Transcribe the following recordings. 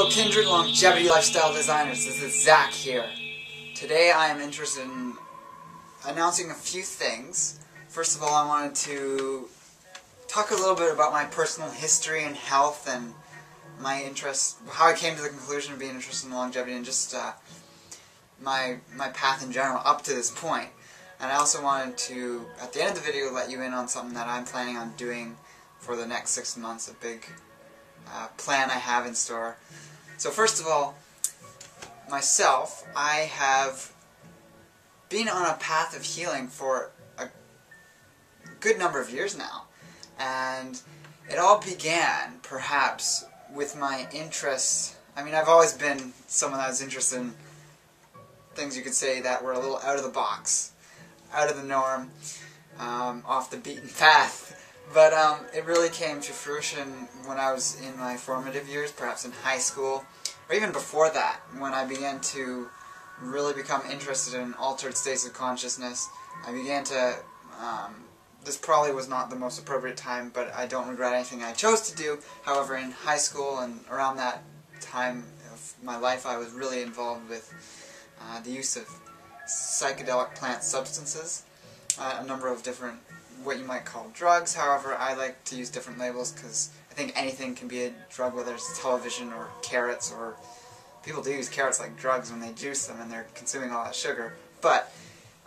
Kindred Longevity Lifestyle Designers, this is Zach here. Today I am interested in announcing a few things. First of all, I wanted to talk a little bit about my personal history and health and my interest, how I came to the conclusion of being interested in longevity and just my path in general up to this point. And I also wanted to, at the end of the video, let you in on something that I'm planning on doing for the next 6 months, a big plan I have in store. So first of all, myself, I have been on a path of healing for a good number of years now. And it all began, perhaps, with my interest. I mean, I've always been someone that was interested in things you could say that were a little out of the box, out of the norm, off the beaten path. But it really came to fruition when I was in my formative years, perhaps in high school, or even before that, when I began to really become interested in altered states of consciousness. I began to, this probably was not the most appropriate time, but I don't regret anything I chose to do. However, in high school and around that time of my life, I was really involved with the use of psychedelic plant substances, a number of different, what you might call drugs. However, I like to use different labels because I think anything can be a drug, whether it's television or carrots, or people do use carrots like drugs when they juice them and they're consuming all that sugar. But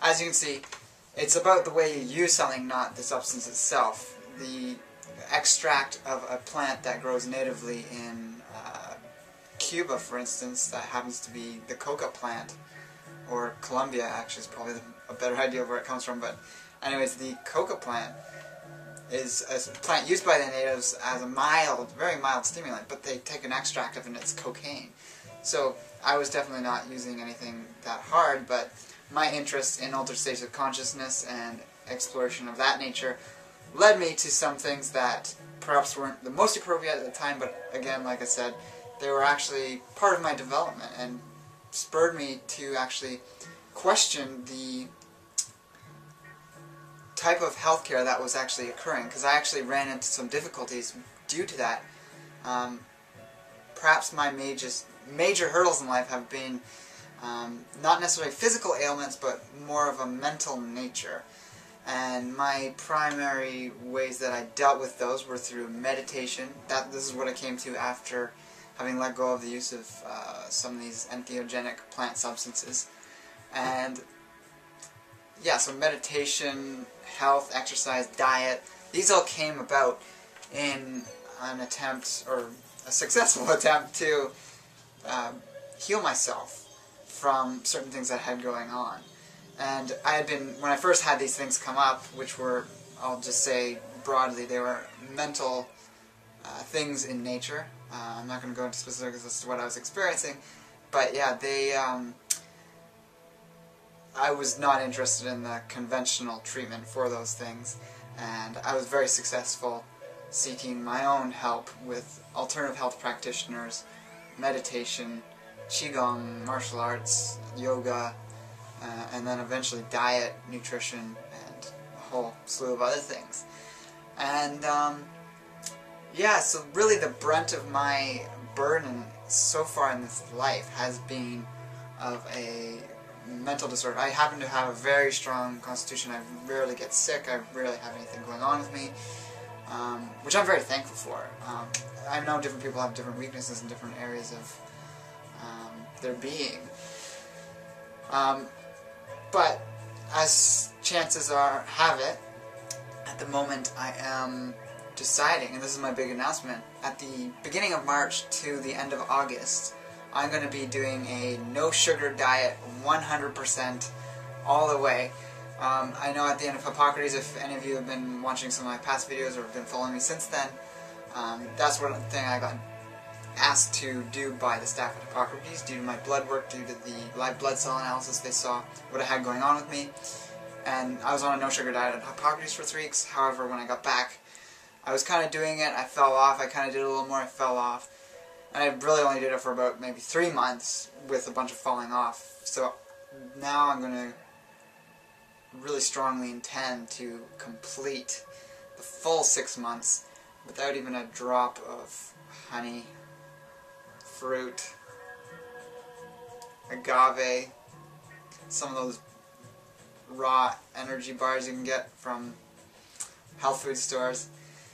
as you can see, it's about the way you use something, not the substance itself. The extract of a plant that grows natively in Cuba, for instance, that happens to be the coca plant, or Colombia actually is probably a better idea of where it comes from, but anyways, the coca plant is a plant used by the natives as a mild, very mild stimulant, but they take an extract of it and it's cocaine. So I was definitely not using anything that hard, but my interest in altered states of consciousness and exploration of that nature led me to some things that perhaps weren't the most appropriate at the time, but again, like I said, they were actually part of my development and spurred me to actually question the type of healthcare that was actually occurring, because I actually ran into some difficulties due to that. Perhaps my major hurdles in life have been not necessarily physical ailments, but more of a mental nature. And my primary ways that I dealt with those were through meditation. This is what I came to after having let go of the use of some of these entheogenic plant substances. And yeah, so meditation, health, exercise, diet, these all came about in an attempt, or a successful attempt, to heal myself from certain things I had going on. And I had been, when I first had these things come up, which were, I'll just say broadly, they were mental things in nature. I'm not going to go into specifics as to what I was experiencing, but yeah, I was not interested in the conventional treatment for those things, and I was very successful seeking my own help with alternative health practitioners, meditation, qigong, martial arts, yoga, and then eventually diet, nutrition, and a whole slew of other things. And yeah, so really the brunt of my burden so far in this life has been of a mental disorder. I happen to have a very strong constitution. I rarely get sick. I rarely have anything going on with me, which I'm very thankful for. I know different people have different weaknesses in different areas of their being. But as chances have it, at the moment I am deciding, and this is my big announcement, at the beginning of March to the end of August, I'm going to be doing a no-sugar diet, 100%, all the way. I know at the end of Hippocrates, if any of you have been watching some of my past videos or have been following me since then, that's one thing I got asked to do by the staff at Hippocrates, due to my blood work, due to the live blood cell analysis. They saw what I had going on with me, and I was on a no-sugar diet at Hippocrates for 3 weeks. However, when I got back, I was kind of doing it, I fell off, I kind of did a little more, I fell off. And I really only did it for about maybe 3 months with a bunch of falling off. So now I'm going to really strongly intend to complete the full 6 months without even a drop of honey, fruit, agave, some of those raw energy bars you can get from health food stores.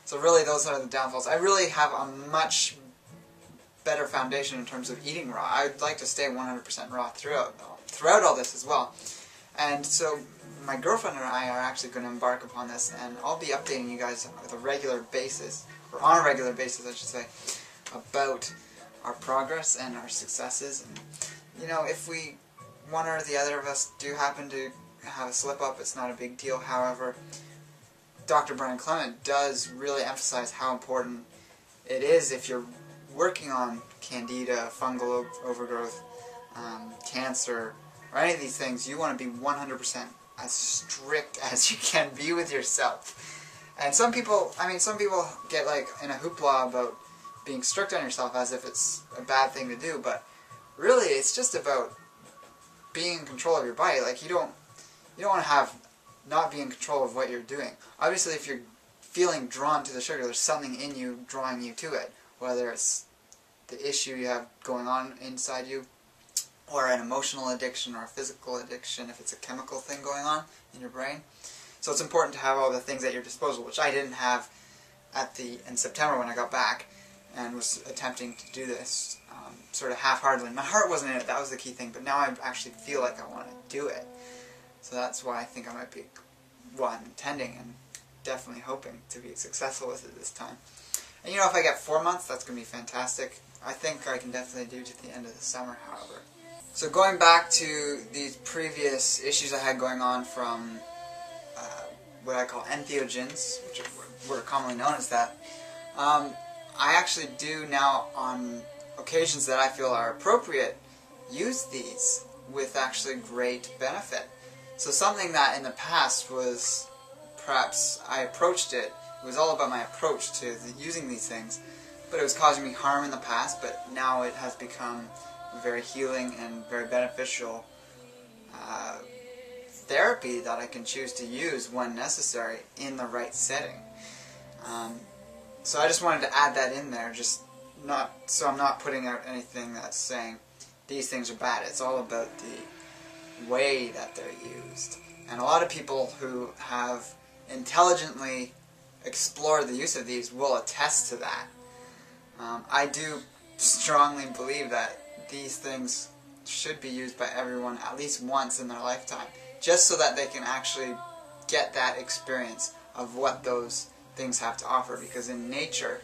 So really those are the downfalls. I really have a much better foundation in terms of eating raw. I'd like to stay 100% raw throughout all this as well. And so my girlfriend and I are actually going to embark upon this, and I'll be updating you guys on a regular basis, or on a regular basis I should say, about our progress and our successes. And you know, if one or the other of us do happen to have a slip up, it's not a big deal. However, Dr. Brian Clement does really emphasize how important it is if you're working on candida, fungal overgrowth, cancer, or any of these things. You want to be 100% as strict as you can be with yourself. And some people get like in a hoopla about being strict on yourself as if it's a bad thing to do, but really it's just about being in control of your body. Like you don't want to not be in control of what you're doing. Obviously if you're feeling drawn to the sugar, there's something in you drawing you to it, whether it's the issue you have going on inside you, or an emotional addiction or a physical addiction if it's a chemical thing going on in your brain. So it's important to have all the things at your disposal, which I didn't have in September when I got back and was attempting to do this sort of half-heartedly. My heart wasn't in it, that was the key thing, but now I actually feel like I want to do it. So that's why I think I might be, well, I'm intending and definitely hoping to be successful with it this time. And you know, if I get 4 months, that's going to be fantastic. I think I can definitely do to the end of the summer, however. So going back to these previous issues I had going on from what I call entheogens, which are commonly known as that, I actually do now, on occasions that I feel are appropriate, use these with actually great benefit. So something that in the past was, perhaps I approached it was all about my approach to using these things, but it was causing me harm in the past, but now it has become very healing and very beneficial therapy that I can choose to use when necessary in the right setting. So I just wanted to add that in there, so I'm not putting out anything that's saying these things are bad. It's all about the way that they're used. And a lot of people who have intelligently explored the use of these will attest to that. I do strongly believe that these things should be used by everyone at least once in their lifetime, just so that they can actually get that experience of what those things have to offer. Because in nature,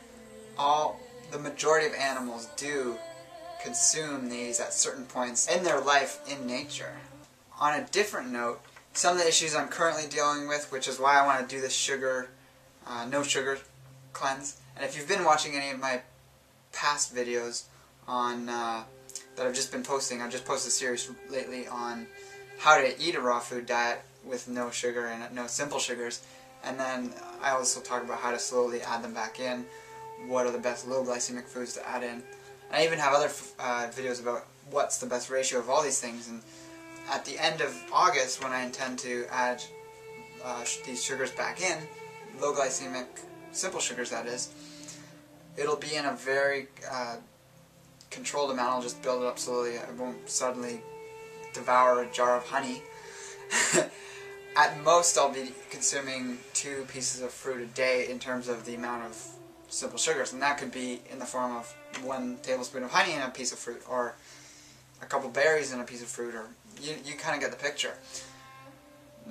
the majority of animals do consume these at certain points in their life in nature. On a different note, some of the issues I'm currently dealing with, which is why I want to do this no sugar cleanse. And if you've been watching any of my past videos on that I've just been posting, I've just posted a series lately on how to eat a raw food diet with no sugar and no simple sugars. And then I also talk about how to slowly add them back in, what are the best low glycemic foods to add in. And I even have other videos about what's the best ratio of all these things. And at the end of August, when I intend to add these sugars back in, low glycemic simple sugars that is, it'll be in a very controlled amount. I'll just build it up slowly. I won't suddenly devour a jar of honey. At most I'll be consuming 2 pieces of fruit a day in terms of the amount of simple sugars, and that could be in the form of 1 tablespoon of honey in a piece of fruit, or a couple berries in a piece of fruit, or you kind of get the picture.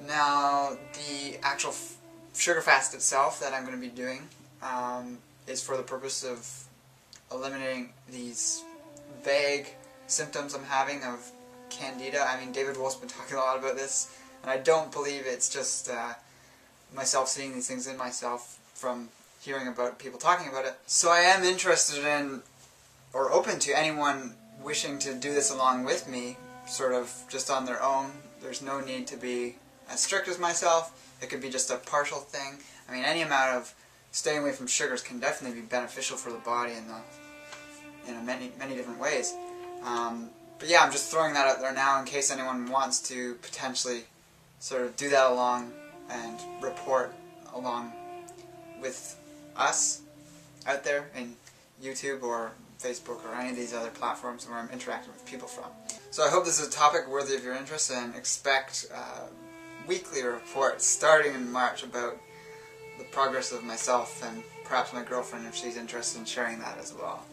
Now, the actual sugar fast itself that I'm going to be doing is for the purpose of eliminating these vague symptoms I'm having of candida. I mean, David Wolf's been talking a lot about this, and I don't believe it's just myself seeing these things in myself from hearing about people talking about it. So I am interested in, or open to, anyone wishing to do this along with me, sort of just on their own. There's no need to be as strict as myself. It could be just a partial thing. I mean, any amount of staying away from sugars can definitely be beneficial for the body in many different ways. But yeah, I'm just throwing that out there now in case anyone wants to potentially sort of do that along and report along with us out there in YouTube or Facebook or any of these other platforms where I'm interacting with people from. So I hope this is a topic worthy of your interest, and expect weekly reports starting in March about the progress of myself and perhaps my girlfriend if she's interested in sharing that as well.